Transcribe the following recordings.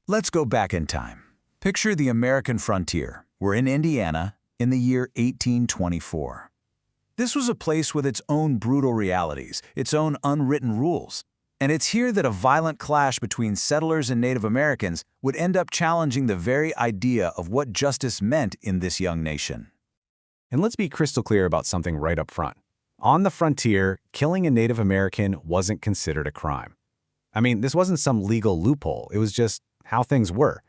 Let's go back in time. Picture the American frontier. We're in Indiana in the year 1824. This was a place with its own brutal realities, its own unwritten rules. And it's here that a violent clash between settlers and Native Americans would end up challenging the very idea of what justice meant in this young nation. And let's be crystal clear about something right up front. On the frontier, killing a Native American wasn't considered a crime. I mean, this wasn't some legal loophole, it was just how things were.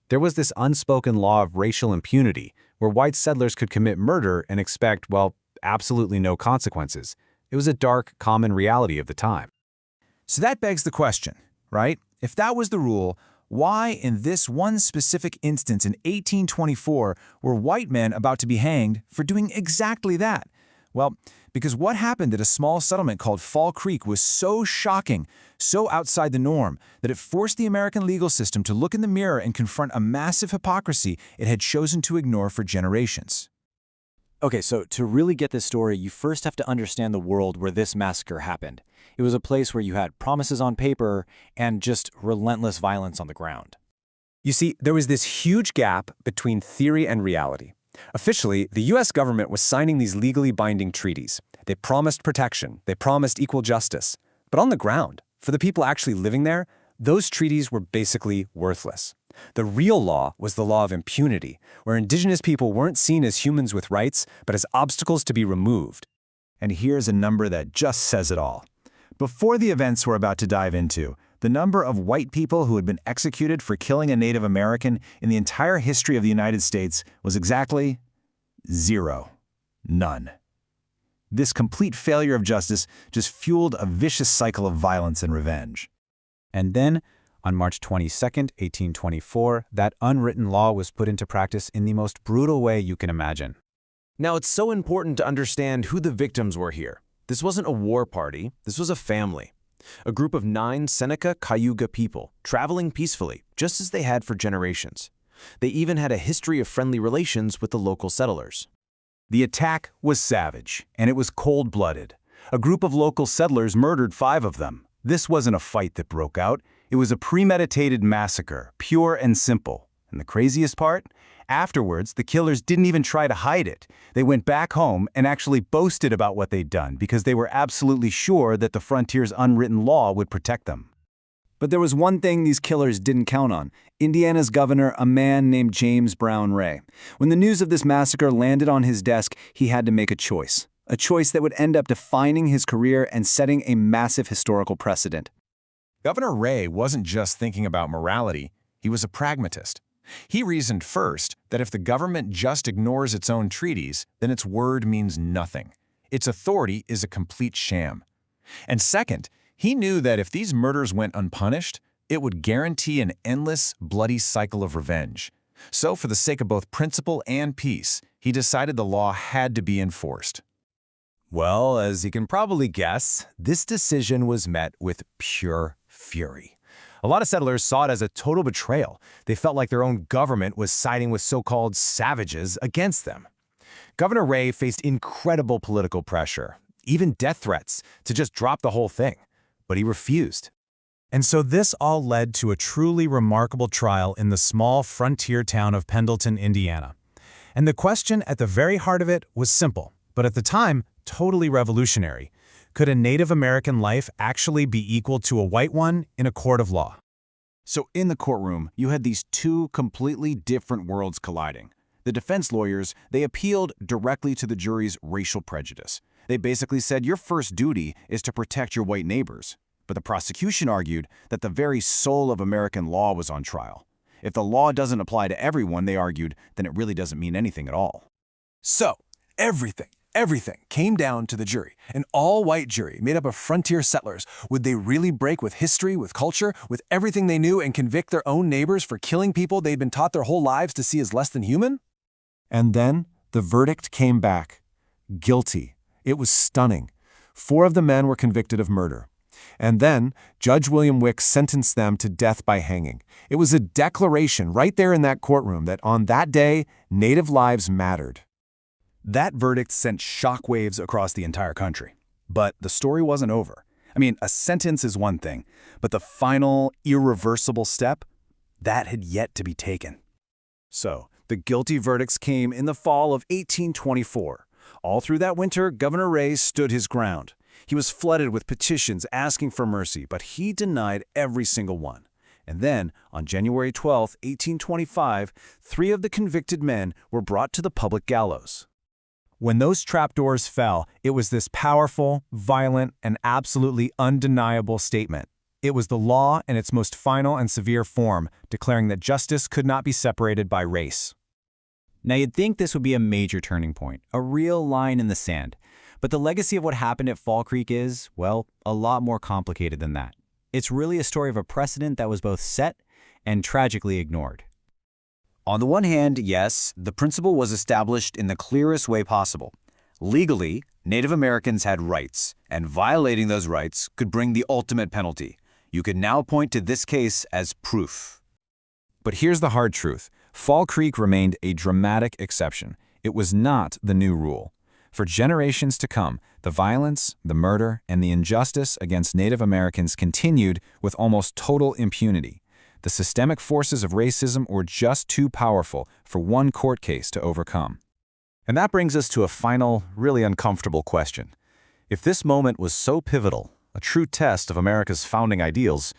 There was this unspoken law of racial impunity, where white settlers could commit murder and expect, well, absolutely no consequences. It was a dark, common reality of the time. So that begs the question, right? If that was the rule, why in this one specific instance in 1824 were white men about to be hanged for doing exactly that? Well, because what happened at a small settlement called Fall Creek was so shocking, so outside the norm, that it forced the American legal system to look in the mirror and confront a massive hypocrisy it had chosen to ignore for generations. Okay, so to really get this story, you first have to understand the world where this massacre happened. It was a place where you had promises on paper and just relentless violence on the ground. You see, there was this huge gap between theory and reality. Officially, the U.S. government was signing these legally binding treaties. They promised protection, they promised equal justice. But on the ground, for the people actually living there, those treaties were basically worthless. The real law was the law of impunity, where indigenous people weren't seen as humans with rights, but as obstacles to be removed. And here's a number that just says it all. Before the events we're about to dive into, the number of white people who had been executed for killing a Native American in the entire history of the United States was exactly 0. None. This complete failure of justice just fueled a vicious cycle of violence and revenge. And then, on March 22, 1824, that unwritten law was put into practice in the most brutal way you can imagine. Now, it's so important to understand who the victims were here. This wasn't a war party, this was a family. A group of 9 Seneca-Cayuga people, traveling peacefully, just as they had for generations. They even had a history of friendly relations with the local settlers. The attack was savage, and it was cold-blooded. A group of local settlers murdered 5 of them. This wasn't a fight that broke out. It was a premeditated massacre, pure and simple. And the craziest part? Afterwards, the killers didn't even try to hide it. They went back home and actually boasted about what they'd done because they were absolutely sure that the frontier's unwritten law would protect them. But there was one thing these killers didn't count on: Indiana's governor, a man named James Brown Ray. When the news of this massacre landed on his desk, he had to make a choice that would end up defining his career and setting a massive historical precedent. Governor Ray wasn't just thinking about morality, he was a pragmatist. He reasoned first that if the government just ignores its own treaties, then its word means nothing. Its authority is a complete sham. And second, he knew that if these murders went unpunished, it would guarantee an endless, bloody cycle of revenge. So for the sake of both principle and peace, he decided the law had to be enforced. Well, as you can probably guess, this decision was met with pure fury. A lot of settlers saw it as a total betrayal. They felt like their own government was siding with so-called savages against them. Governor Ray faced incredible political pressure, even death threats, to just drop the whole thing. But he refused. And so this all led to a truly remarkable trial in the small frontier town of Pendleton, Indiana. And the question at the very heart of it was simple, but at the time, totally revolutionary. Could a Native American life actually be equal to a white one in a court of law? So in the courtroom, you had these 2 completely different worlds colliding. The defense lawyers, they appealed directly to the jury's racial prejudice. They basically said your first duty is to protect your white neighbors. But the prosecution argued that the very soul of American law was on trial. If the law doesn't apply to everyone, they argued, then it really doesn't mean anything at all. So, everything came down to the jury, an all-white jury made up of frontier settlers. Would they really break with history, with culture, with everything they knew and convict their own neighbors for killing people they'd been taught their whole lives to see as less than human? And then the verdict came back. Guilty. It was stunning. 4 of the men were convicted of murder. And then Judge William Wick sentenced them to death by hanging. It was a declaration right there in that courtroom that on that day, Native lives mattered. That verdict sent shockwaves across the entire country. But the story wasn't over. I mean, a sentence is one thing, but the final, irreversible step? That had yet to be taken. So, the guilty verdicts came in the fall of 1824. All through that winter, Governor Ray stood his ground. He was flooded with petitions asking for mercy, but he denied every single one. And then, on January 12, 1825, 3 of the convicted men were brought to the public gallows. When those trapdoors fell, it was this powerful, violent, and absolutely undeniable statement. It was the law in its most final and severe form, declaring that justice could not be separated by race. Now you'd think this would be a major turning point, a real line in the sand. But the legacy of what happened at Fall Creek is, well, a lot more complicated than that. It's really a story of a precedent that was both set and tragically ignored. On the one hand, yes, the principle was established in the clearest way possible. Legally, Native Americans had rights, and violating those rights could bring the ultimate penalty. You can now point to this case as proof. But here's the hard truth. Fall Creek remained a dramatic exception. It was not the new rule. For generations to come, the violence, the murder, and the injustice against Native Americans continued with almost total impunity. The systemic forces of racism were just too powerful for one court case to overcome. And that brings us to a final, really uncomfortable question. If this moment was so pivotal, a true test of America's founding ideals,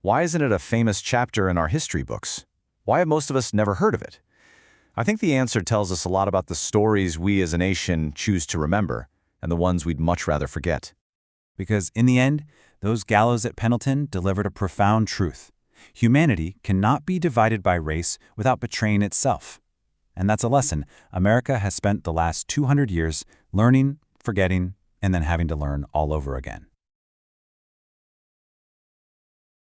why isn't it a famous chapter in our history books? Why have most of us never heard of it? I think the answer tells us a lot about the stories we as a nation choose to remember and the ones we'd much rather forget. Because in the end, those gallows at Pendleton delivered a profound truth. Humanity cannot be divided by race without betraying itself. And that's a lesson America has spent the last 200 years learning, forgetting, and then having to learn all over again.